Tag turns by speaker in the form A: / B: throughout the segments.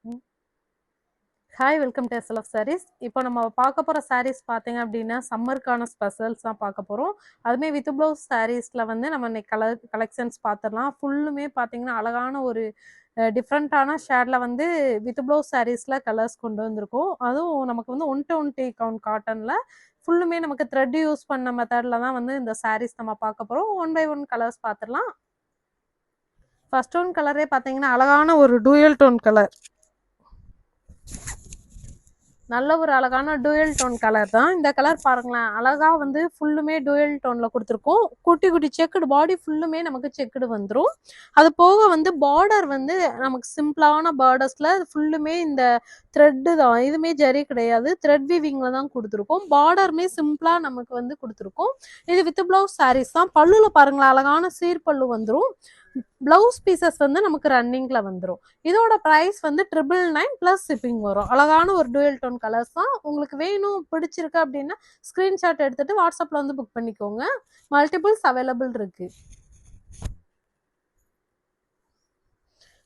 A: ம். Hi welcome to SLF sarees. இப்போ நம்ம பார்க்க போகிற சாரீஸ் பார்த்தீங்க அப்படின்னா சம்மருக்கான ஸ்பெஷல்ஸ் தான் பார்க்க போகிறோம். அதுவுமே வித் ப்ளவுஸ் சாரீஸில் வந்து நம்ம இன்னைக்கு கலெக்ஷன்ஸ் பார்த்துடலாம். ஃபுல்லுமே பார்த்தீங்கன்னா அழகான ஒரு டிஃப்ரெண்ட்டான ஷேடில் வந்து வித் ப்ளவுஸ் சாரீஸில் கலர்ஸ் கொண்டு வந்திருக்கோம். அதுவும் நமக்கு வந்து 120 கவுண்ட் காட்டனில் ஃபுல்லுமே நமக்கு த்ரெட் யூஸ் பண்ண மெத்தடில் தான் வந்து இந்த சாரீஸ் நம்ம பார்க்க போகிறோம். ஒன் பை ஒன் கலர்ஸ் பார்த்துடலாம். ஃபர்ஸ்ட் ஒன் கலரே பார்த்தீங்கன்னா அழகான ஒரு டூயல் டோன் கலர். நல்ல ஒரு அழகான டூயல் டோன் கலர் தான். இந்த கலர் பாருங்களேன், அழகா வந்து ஃபுல்லுமே டூயல் டோன்ல கொடுத்துருக்கோம். குட்டி குட்டி செக்குடு பாடி ஃபுல்லுமே நமக்கு செக்குடு வந்துடும். அது போக வந்து பார்டர் வந்து நமக்கு சிம்பிளான பார்டர்ஸ்ல ஃபுல்லுமே இந்த த்ரெட்டு தான், இதுவுமே ஜரி கிடையாது, த்ரெட் வீவிங்ல தான் கொடுத்துருக்கோம். பார்டருமே சிம்பிளா நமக்கு வந்து கொடுத்துருக்கோம். இது வித் பிளவுஸ் சாரீஸ் தான். பல்லுல பாருங்களேன், அழகான சீர்பல்லு வந்துடும். பிளவுஸ் பீசஸ் வந்து நமக்கு ரன்னிங்ல வந்துடும். இதோட பிரைஸ் வந்து 999 பிளஸ் ஷிப்பிங் வரும். அழகான ஒரு டூயல் டோன் கலர்ஸ் தான். உங்களுக்கு வேணும் பிடிச்சிருக்கு அப்படின்னா ஸ்கிரீன்ஷாட் எடுத்துட்டு வாட்ஸ்அப்ல வந்து புக் பண்ணிக்கோங்க. மல்டிபிள்ஸ் அவைலபிள் இருக்கு.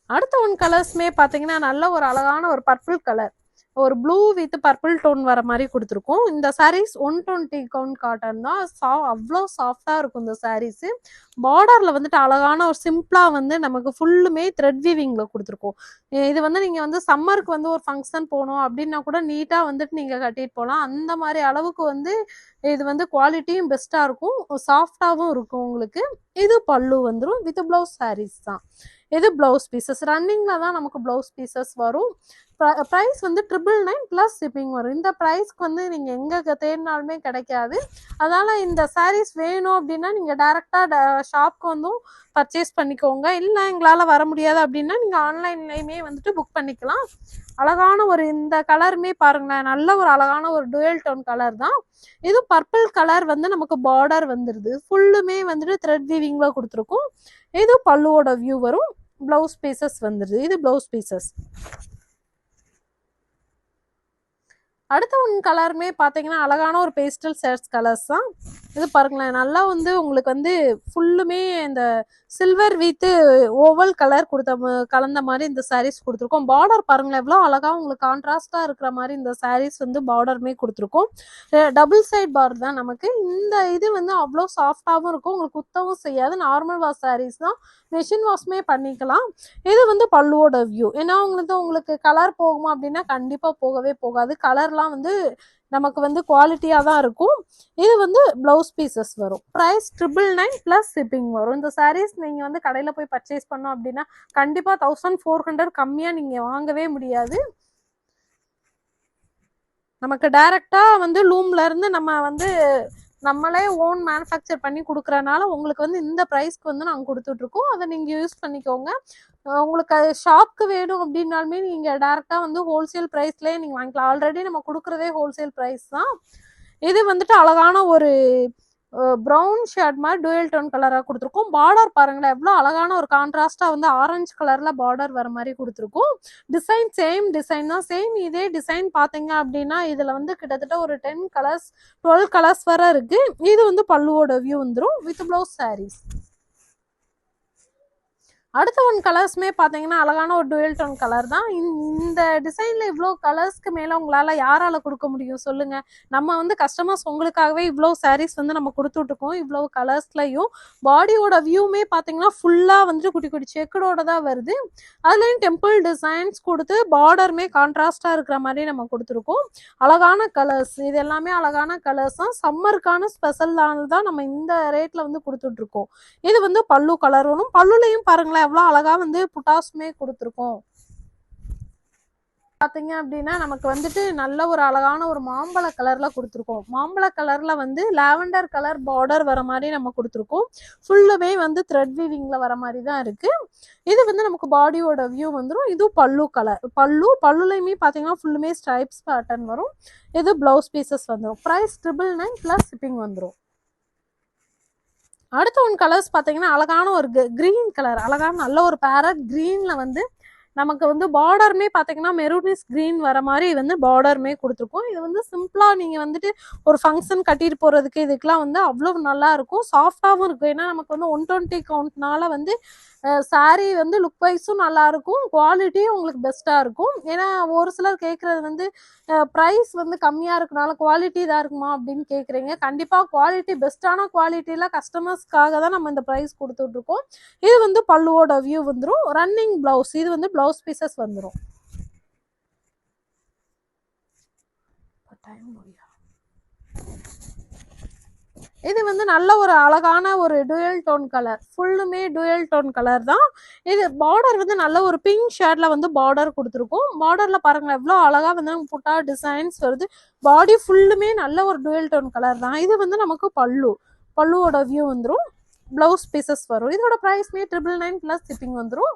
A: அடுத்த ஒன் கலர்ஸ்மே பார்த்தீங்கன்னா நல்ல ஒரு அழகான ஒரு பர்பிள் கலர், ஒரு ப்ளூ வித் பர்பிள் டோன் வர மாதிரி கொடுத்துருக்கோம். இந்த சாரீஸ் 120 கவுண்ட் காட்டன் தான். அவ்வளோ சாஃப்டா இருக்கும் இந்த சாரீஸ். பார்டர்ல வந்துட்டு அழகான ஒரு சிம்பிளா வந்து நமக்கு ஃபுல்லுமே த்ரெட் வீவிங்ல கொடுத்துருக்கோம். இது வந்து நீங்க வந்து சம்மருக்கு வந்து ஒரு ஃபங்க்ஷன் போகணும் அப்படின்னா கூட நீட்டா வந்துட்டு நீங்க கட்டிட்டு போகலாம். அந்த மாதிரி அளவுக்கு வந்து இது வந்து குவாலிட்டியும் பெஸ்டா இருக்கும், சாஃப்டாவும் இருக்கும் உங்களுக்கு. இது பல்லு வந்துடும். வித் பிளவுஸ் சாரீஸ் தான். இது பிளவுஸ் பீசஸ் ரன்னிங்ல தான் நமக்கு பிளவுஸ் பீசஸ் வரும். ப்ரைஸ் வந்து 999 பிளஸ் ஷிப்பிங் வரும். இந்த ப்ரைஸ்க்கு வந்து நீங்க எங்க தேடினாலுமே கிடைக்காது. அதனால இந்த சாரீஸ் வேணும் அப்படின்னா நீங்க டைரக்டா ஷாப்க்கு வந்தும் பர்ச்சேஸ் பண்ணிக்கோங்க. இல்லை எங்களால் வர முடியாது அப்படின்னா நீங்க ஆன்லைன்லயுமே வந்துட்டு புக் பண்ணிக்கலாம். அழகான ஒரு இந்த கலருமே பாருங்களேன், நல்ல ஒரு அழகான ஒரு டுவெல் டோன் கலர் தான். இது பர்பிள் கலர் வந்து நமக்கு பார்டர் வந்துருது. ஃபுல்லுமே வந்துட்டு த்ரெட் வீவிங்ல கொடுத்துருக்கும். இது பல்லுவோட வியூ வரும். பிளவுஸ் பீசஸ் வந்துருது. இது பிளவுஸ் பீசஸ். அடுத்த ஒன் கலருமே பார்த்தீங்கன்னா அழகான ஒரு பேஸ்டல் ஷேட்ஸ் கலர்ஸ் தான். இது பாருங்களேன், நல்லா வந்து உங்களுக்கு வந்து ஃபுல்லுமே இந்த சில்வர் வித் ஓவல் கலர் கலந்த மாதிரி இந்த சாரீஸ் கொடுத்துருக்கோம். பார்டர் பாருங்களேன் எவ்வளோ அழகாக உங்களுக்கு கான்ட்ராஸ்டாக இருக்கிற மாதிரி இந்த சாரீஸ் வந்து பார்டருமே கொடுத்துருக்கோம். டபுள் சைட் பார்டர் தான் நமக்கு. இந்த இது வந்து அவ்வளோ சாஃப்டாகவும் இருக்கும், உங்களுக்கு குத்தவும் செய்யாது. நார்மல் வாஷ் சாரீஸ் தான், மெஷின் வாஷ்மே பண்ணிக்கலாம். இது வந்து பல்லுவோட வியூ. ஏன்னா உங்களுக்கு கலர் போகுமா அப்படின்னா கண்டிப்பாக போகவே போகாது. கலர்லாம் வந்து நமக்கு வந்து குவாலிட்டியாக தான் இருக்கும். இது வந்து பிளவுஸ் பீசஸ் வரும். ப்ரைஸ் 999 பிளஸ் ஷிப்பிங் வரும். இந்த சாரீஸ் நீங்கள் வந்து கடையில் போய் பர்ச்சேஸ் பண்ணோம் அப்படின்னா கண்டிப்பாக 1400 கம்மியாக நீங்கள் வாங்கவே முடியாது. நமக்கு டைரெக்டாக வந்து லூம்ல இருந்து நம்ம வந்து நம்மளே ஓன் மேனுஃபேக்சர் பண்ணி கொடுக்குறனால உங்களுக்கு வந்து இந்த ப்ரைஸ்க்கு வந்து நாங்கள் கொடுத்துட்ருக்கோம். அதை நீங்கள் யூஸ் பண்ணிக்கோங்க. உங்களுக்கு ஷாப்க்கு வேணும் அப்படின்னாலுமே நீங்கள் டேரெக்டாக வந்து ஹோல்சேல் ப்ரைஸ்லேயே நீங்கள் வாங்கிக்கலாம். ஆல்ரெடி நம்ம கொடுக்குறதே ஹோல்சேல் ப்ரைஸ் தான். இது வந்துட்டு அழகான ஒரு ப்ரௌன் ஷேட் மாதிரி டூயல் டோன் கலராக கொடுத்துருக்கோம். பார்டர் பாருங்களேன் எவ்வளோ அழகான ஒரு கான்ட்ராஸ்டாக வந்து ஆரஞ்சு கலரில் பார்டர் வர மாதிரி கொடுத்துருக்கோம். டிசைன் சேம் டிசைன் தான். சேம் இதே டிசைன் பார்த்தீங்க அப்படின்னா இதில் வந்து கிட்டத்தட்ட ஒரு 10 கலர்ஸ் 12 கலர்ஸ் வர இருக்கு. இது வந்து பல்லுவோட வியூ வந்துடும். With blouse sarees. அடுத்த ஒன் கலர்ஸ்மே பார்த்தீங்கன்னா அழகான ஒரு டுவெல் டோன் கலர் தான். இந்த டிசைனில் இவ்வளோ கலர்ஸ்க்கு மேலே உங்களால் யாரால் கொடுக்க முடியும் சொல்லுங்கள்? நம்ம வந்து கஸ்டமர்ஸ் உங்களுக்காகவே இவ்வளோ சாரீஸ் வந்து நம்ம கொடுத்துட்ருக்கோம். இவ்வளோ கலர்ஸ்லையும் பாடியோட வியூமே பார்த்தீங்கன்னா ஃபுல்லாக வந்துட்டு குட்டி குட்டி செக்கடோட தான் வருது. அதுலேயும் டெம்பிள் டிசைன்ஸ் கொடுத்து பார்டருமே கான்ட்ராஸ்டாக இருக்கிற மாதிரி நம்ம கொடுத்துருக்கோம். அழகான கலர்ஸ், இது எல்லாமே அழகான கலர்ஸ் தான். சம்மருக்கான ஸ்பெஷலானது தான் நம்ம இந்த ரேட்டில் வந்து கொடுத்துட்ருக்கோம். இது வந்து பல்லு கலர் வரும். பல்லுலையும் பாருங்களேன் எவ்வளோ அழகா வந்து புட்டாஸ்மே கொடுத்துருக்கோம். பார்த்தீங்க அப்படின்னா நமக்கு வந்துட்டு நல்ல ஒரு அழகான ஒரு மாம்பழ கலர்ல கொடுத்துருக்கோம். மாம்பழ கலர்ல வந்து லாவெண்டர் கலர் பார்டர் வர மாதிரி நம்ம கொடுத்துருக்கோம். ஃபுல்லுமே வந்து த்ரெட் வீவிங்ல வர மாதிரி தான் இருக்கு. இது வந்து நமக்கு பாடியோட வியூ வந்துடும். இது பல்லு கலர். பல்லுலையுமே பார்த்தீங்கன்னா ஃபுல்லுமே ஸ்ட்ரைப்ஸ் பேட்டர்ன் வரும். இது பிளவுஸ் பீசஸ் வந்துடும். ப்ரைஸ் 999 பிளஸ் ஷிப்பிங் வந்துடும். அடுத்த ஒன் கலர்ஸ் பார்த்தீங்கன்னா அழகான ஒரு கிரீன் கலர், அழகான நல்ல ஒரு பேரட் கிரீனில் வந்து நமக்கு வந்து பார்டருமே பார்த்தீங்கன்னா மெரூனிஸ் கிரீன் வர மாதிரி வந்து பார்டருமே கொடுத்துருக்கோம். இது வந்து சிம்பிளாக நீங்கள் வந்துட்டு ஒரு ஃபங்க்ஷன் கட்டிட்டு போகிறதுக்கு இதுக்கெலாம் வந்து அவ்வளோ நல்லா இருக்கும். சாஃப்டாகவும் இருக்கும். ஏன்னா நமக்கு வந்து 120 கவுண்ட்னால வந்து சாரீ வந்து லுக் வைஸும் நல்லா இருக்கும், குவாலிட்டியும் உங்களுக்கு பெஸ்ட்டா இருக்கும். ஏன்னா ஒரு சிலர் கேட்கறது வந்து ப்ரைஸ் வந்து கம்மியா இருக்கனால குவாலிட்டி இதா இருக்குமா அப்படின்னு கேட்குறீங்க. கண்டிப்பா குவாலிட்டி பெஸ்ட்டான குவாலிட்டில கஸ்டமர்ஸ்க்காக தான் நம்ம இந்த ப்ரைஸ் குடுத்துட்டு இருக்கோம். இது வந்து பல்லுவோட வியூ வந்துரும். ரன்னிங் பிளவுஸ் இது வந்து பிளவுஸ் பீசஸ் வந்துரும். இது வந்து நல்ல ஒரு அழகான ஒரு டூயல் டோன் கலர், ஃபுல்லுமே டூயல் டோன் கலர் தான். இது பார்டர் வந்து நல்ல ஒரு பிங்க் ஷேட்ல வந்து பார்டர் கொடுத்துருக்கும். பார்டர்ல பாருங்க எவ்வளோ அழகா வந்து புட்டா டிசைன்ஸ் வருது. பாடி ஃபுல்லுமே நல்ல ஒரு டூயல் டோன் கலர் தான். இது வந்து நமக்கு பல்லுவோட வியூ வந்துடும். பிளவுஸ் பீசஸ் வரும். இதோட ப்ரைஸ்மே 999 ப்ளஸ் ஷிப்பிங் வந்துடும்.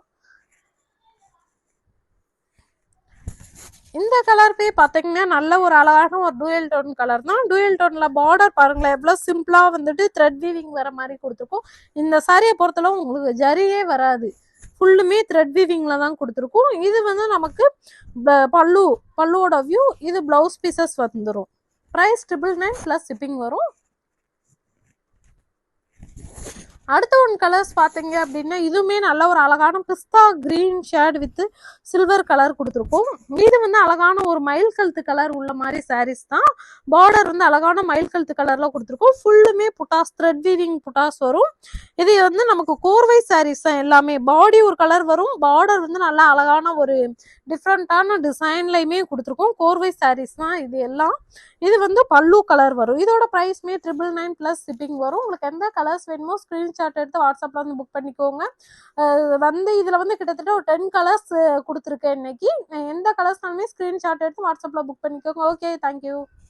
A: இந்த கலர் போய் பார்த்தீங்கன்னா நல்ல ஒரு அழகான ஒரு டூயல் டோன் கலர் தான். டூயல் டோன்ல பார்டர் பாருங்களேன் எவ்வளோ சிம்பிளா வந்துட்டு த்ரெட் வீவிங் வர மாதிரி கொடுத்துருக்கோம். இந்த சாரியை பொறுத்தளவு உங்களுக்கு ஜரியே வராது, ஃபுல்லுமே த்ரெட் வீவிங்ல தான் கொடுத்துருக்கோம். இது வந்து நமக்கு பல்லுவோட வியூ. இது பிளவுஸ் பீசஸ் வந்துடும். ப்ரைஸ் 999 ப்ளஸ் ஷிப்பிங் வரும். அடுத்த ஒன் கலர்ஸ் பார்த்தீங்க அப்படின்னா இதுவுமே நல்ல ஒரு அழகான பிஸ்தா green shade with silver colour கொடுத்துருக்கோம். இது வந்து அழகான ஒரு மயில் கழுத்து கலர் உள்ள மாதிரி சாரீஸ் தான். பார்டர் வந்து அழகான மயில் கழுத்து கலர்ல கொடுத்துருக்கோம். ஃபுல்லுமே புட்டாஸ், த்ரெட் வீவிங் புட்டாஸ் வரும். இது வந்து நமக்கு கோர்வை சாரீஸ் தான் எல்லாமே. பாடி ஒரு கலர் வரும், பார்டர் வந்து நல்லா அழகான ஒரு டிஃப்ரெண்டான டிசைன்லையுமே கொடுத்துருக்கோம். கோர்வை சாரீஸ் தான் இது எல்லாம். இது வந்து பல்லு கலர் வரும். இதோட ப்ரைஸ்மே 999 ப்ளஸ் ஷிப்பிங் வரும். உங்களுக்கு எந்த கலர்ஸ் வேணுமோ ஸ்க்ரீன்ஷாட் எடுத்து வாட்ஸ்அப்பில் வந்து புக் பண்ணிக்கோங்க. வந்து இதில் வந்து கிட்டத்தட்ட ஒரு 10 கலர்ஸ் கொடுத்துருக்கேன் இன்னைக்கு. எந்த கலர்ஸ்னாலுமே ஸ்க்ரீன்ஷாட் எடுத்து வாட்ஸ்அப்பில் புக் பண்ணிக்கோங்க. Okay, thank you.